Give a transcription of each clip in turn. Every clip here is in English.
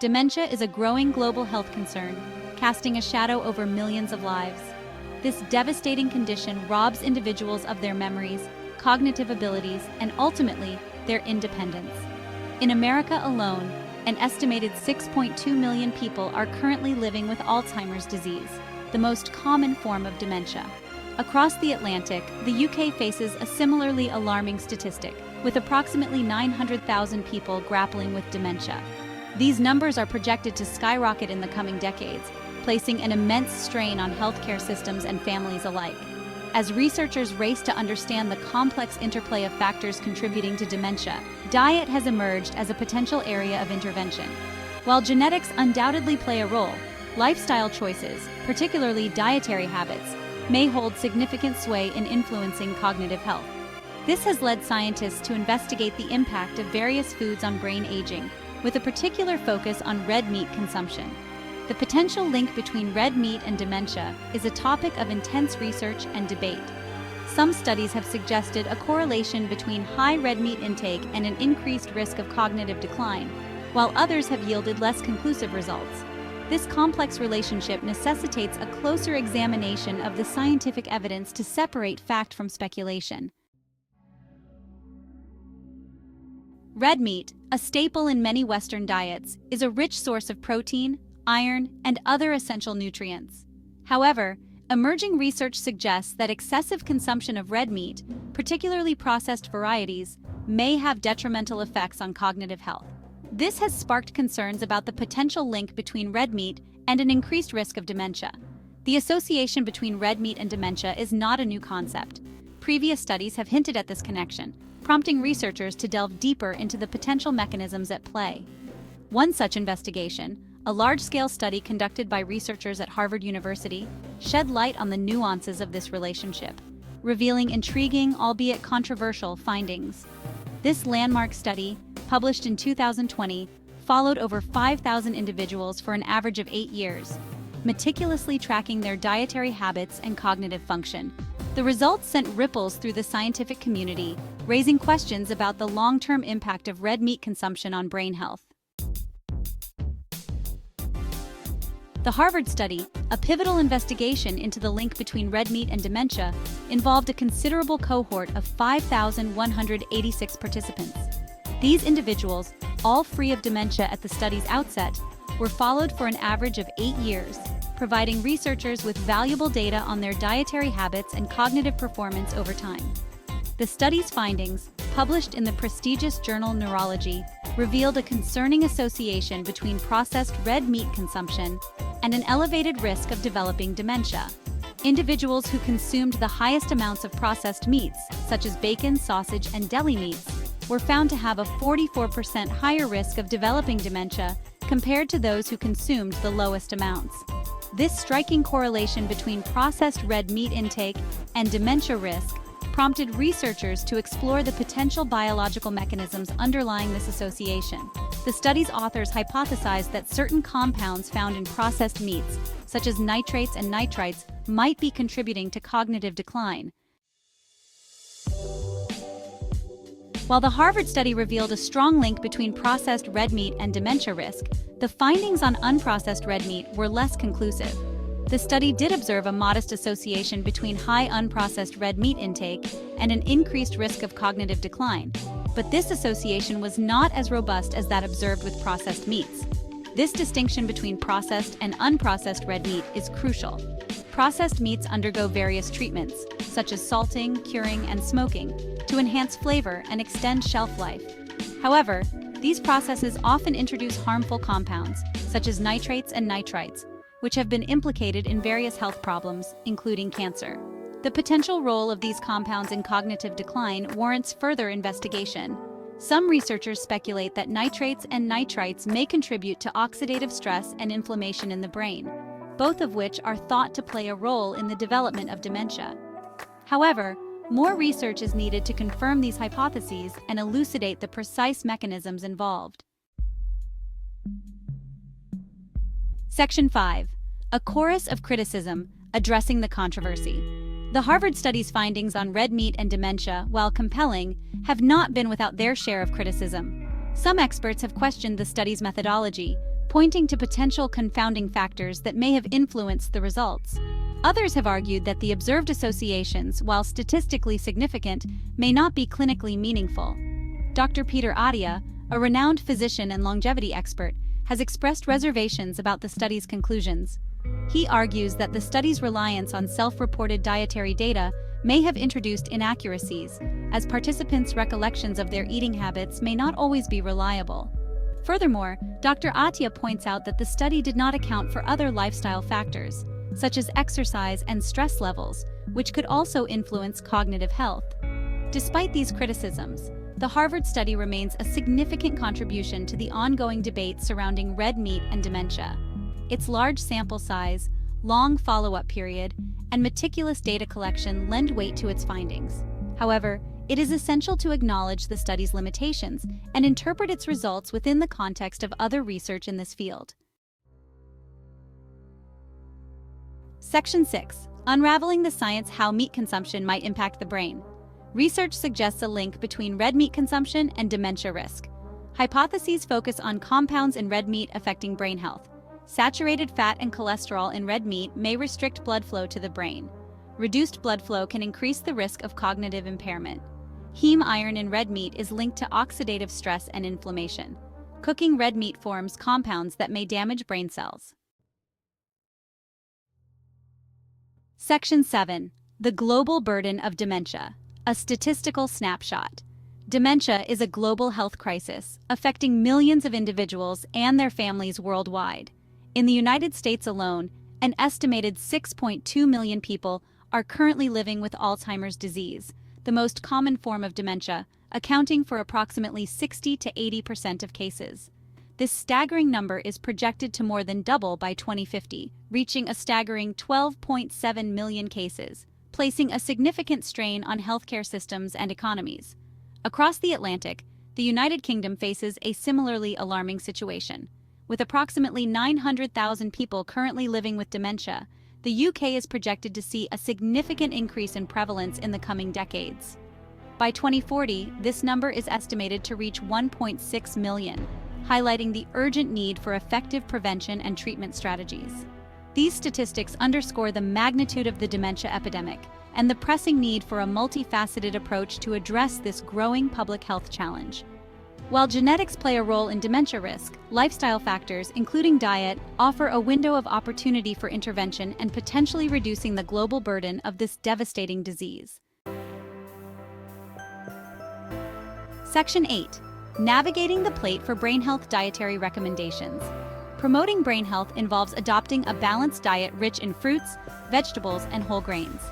Dementia is a growing global health concern, casting a shadow over millions of lives. This devastating condition robs individuals of their memories, cognitive abilities, and ultimately, their independence. In America alone, an estimated 6.2 million people are currently living with Alzheimer's disease, the most common form of dementia. Across the Atlantic, the UK faces a similarly alarming statistic, with approximately 900,000 people grappling with dementia. These numbers are projected to skyrocket in the coming decades, placing an immense strain on healthcare systems and families alike. As researchers race to understand the complex interplay of factors contributing to dementia, diet has emerged as a potential area of intervention. While genetics undoubtedly play a role, lifestyle choices, particularly dietary habits, may hold significant sway in influencing cognitive health. This has led scientists to investigate the impact of various foods on brain aging, with a particular focus on red meat consumption. The potential link between red meat and dementia is a topic of intense research and debate. Some studies have suggested a correlation between high red meat intake and an increased risk of cognitive decline, while others have yielded less conclusive results. This complex relationship necessitates a closer examination of the scientific evidence to separate fact from speculation. Red meat, a staple in many Western diets, is a rich source of protein, iron, and other essential nutrients. However, emerging research suggests that excessive consumption of red meat, particularly processed varieties, may have detrimental effects on cognitive health. This has sparked concerns about the potential link between red meat and an increased risk of dementia. The association between red meat and dementia is not a new concept. Previous studies have hinted at this connection, prompting researchers to delve deeper into the potential mechanisms at play. One such investigation, a large-scale study conducted by researchers at Harvard University, shed light on the nuances of this relationship, revealing intriguing, albeit controversial, findings. This landmark study, published in 2020, followed over 5,000 individuals for an average of 8 years, meticulously tracking their dietary habits and cognitive function. The results sent ripples through the scientific community, raising questions about the long-term impact of red meat consumption on brain health. The Harvard study, a pivotal investigation into the link between red meat and dementia, involved a considerable cohort of 5,186 participants. These individuals, all free of dementia at the study's outset, were followed for an average of 8 years, providing researchers with valuable data on their dietary habits and cognitive performance over time. The study's findings, published in the prestigious journal Neurology, revealed a concerning association between processed red meat consumption and an elevated risk of developing dementia. Individuals who consumed the highest amounts of processed meats, such as bacon, sausage, and deli meats, were found to have a 44% higher risk of developing dementia compared to those who consumed the lowest amounts. This striking correlation between processed red meat intake and dementia risk prompted researchers to explore the potential biological mechanisms underlying this association. The study's authors hypothesized that certain compounds found in processed meats, such as nitrates and nitrites, might be contributing to cognitive decline. While the Harvard study revealed a strong link between processed red meat and dementia risk, the findings on unprocessed red meat were less conclusive. The study did observe a modest association between high unprocessed red meat intake and an increased risk of cognitive decline, but this association was not as robust as that observed with processed meats. This distinction between processed and unprocessed red meat is crucial. Processed meats undergo various treatments, such as salting, curing, and smoking, to enhance flavor and extend shelf life. However, these processes often introduce harmful compounds, such as nitrates and nitrites, which have been implicated in various health problems, including cancer. The potential role of these compounds in cognitive decline warrants further investigation. Some researchers speculate that nitrates and nitrites may contribute to oxidative stress and inflammation in the brain, both of which are thought to play a role in the development of dementia. However, more research is needed to confirm these hypotheses and elucidate the precise mechanisms involved. Section 5. A chorus of criticism addressing the controversy. The Harvard study's findings on red meat and dementia, while compelling, have not been without their share of criticism. Some experts have questioned the study's methodology, pointing to potential confounding factors that may have influenced the results. Others have argued that the observed associations, while statistically significant, may not be clinically meaningful. Dr. Peter Attia, a renowned physician and longevity expert, has expressed reservations about the study's conclusions. He argues that the study's reliance on self-reported dietary data may have introduced inaccuracies, as participants' recollections of their eating habits may not always be reliable. Furthermore, Dr. Attia points out that the study did not account for other lifestyle factors, such as exercise and stress levels, which could also influence cognitive health. Despite these criticisms, the Harvard study remains a significant contribution to the ongoing debate surrounding red meat and dementia. Its large sample size, long follow-up period, and meticulous data collection lend weight to its findings. However, it is essential to acknowledge the study's limitations and interpret its results within the context of other research in this field. Section 6. Unraveling the science how meat consumption might impact the brain. Research suggests a link between red meat consumption and dementia risk. Hypotheses focus on compounds in red meat affecting brain health. Saturated fat and cholesterol in red meat may restrict blood flow to the brain. Reduced blood flow can increase the risk of cognitive impairment. Heme iron in red meat is linked to oxidative stress and inflammation. Cooking red meat forms compounds that may damage brain cells. Section 7. The global burden of dementia. A statistical snapshot. Dementia is a global health crisis, affecting millions of individuals and their families worldwide. In the United States alone, an estimated 6.2 million people are currently living with Alzheimer's disease, the most common form of dementia, accounting for approximately 60 to 80% of cases. This staggering number is projected to more than double by 2050, reaching a staggering 12.7 million cases, placing a significant strain on healthcare systems and economies. Across the Atlantic, the United Kingdom faces a similarly alarming situation. With approximately 900,000 people currently living with dementia, the UK is projected to see a significant increase in prevalence in the coming decades. By 2040, this number is estimated to reach 1.6 million, highlighting the urgent need for effective prevention and treatment strategies. These statistics underscore the magnitude of the dementia epidemic and the pressing need for a multifaceted approach to address this growing public health challenge. While genetics play a role in dementia risk, lifestyle factors, including diet, offer a window of opportunity for intervention and potentially reducing the global burden of this devastating disease. Section 8. Navigating the plate for brain health dietary recommendations. Promoting brain health involves adopting a balanced diet rich in fruits, vegetables, and whole grains.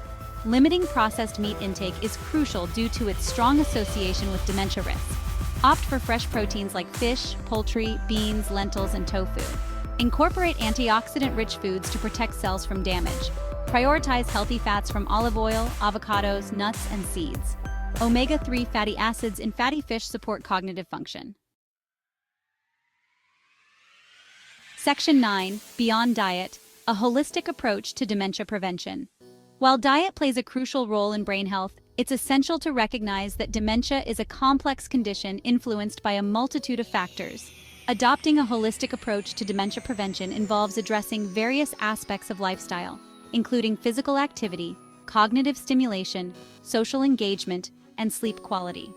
Limiting processed meat intake is crucial due to its strong association with dementia risk. Opt for fresh proteins like fish, poultry, beans, lentils, and tofu. Incorporate antioxidant-rich foods to protect cells from damage. Prioritize healthy fats from olive oil, avocados, nuts, and seeds. Omega-3 fatty acids in fatty fish support cognitive function. Section 9. Beyond diet, a holistic approach to dementia prevention. While diet plays a crucial role in brain health, it's essential to recognize that dementia is a complex condition influenced by a multitude of factors. Adopting a holistic approach to dementia prevention involves addressing various aspects of lifestyle, including physical activity, cognitive stimulation, social engagement, and sleep quality.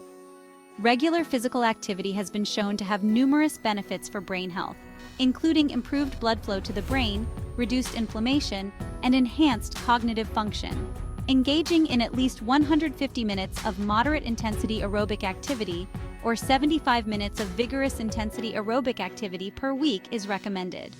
Regular physical activity has been shown to have numerous benefits for brain health, including improved blood flow to the brain, reduced inflammation, and enhanced cognitive function. Engaging in at least 150 minutes of moderate intensity aerobic activity or 75 minutes of vigorous intensity aerobic activity per week is recommended.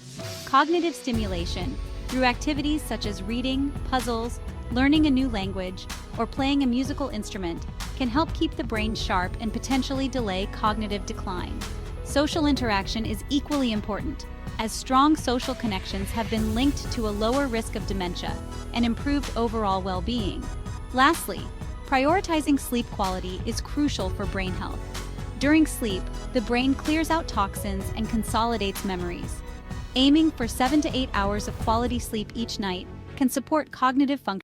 Cognitive stimulation, through activities such as reading, puzzles, learning a new language, or playing a musical instrument, can help keep the brain sharp and potentially delay cognitive decline. Social interaction is equally important, as strong social connections have been linked to a lower risk of dementia and improved overall well-being. Lastly, prioritizing sleep quality is crucial for brain health. During sleep, the brain clears out toxins and consolidates memories. Aiming for 7 to 8 hours of quality sleep each night can support cognitive function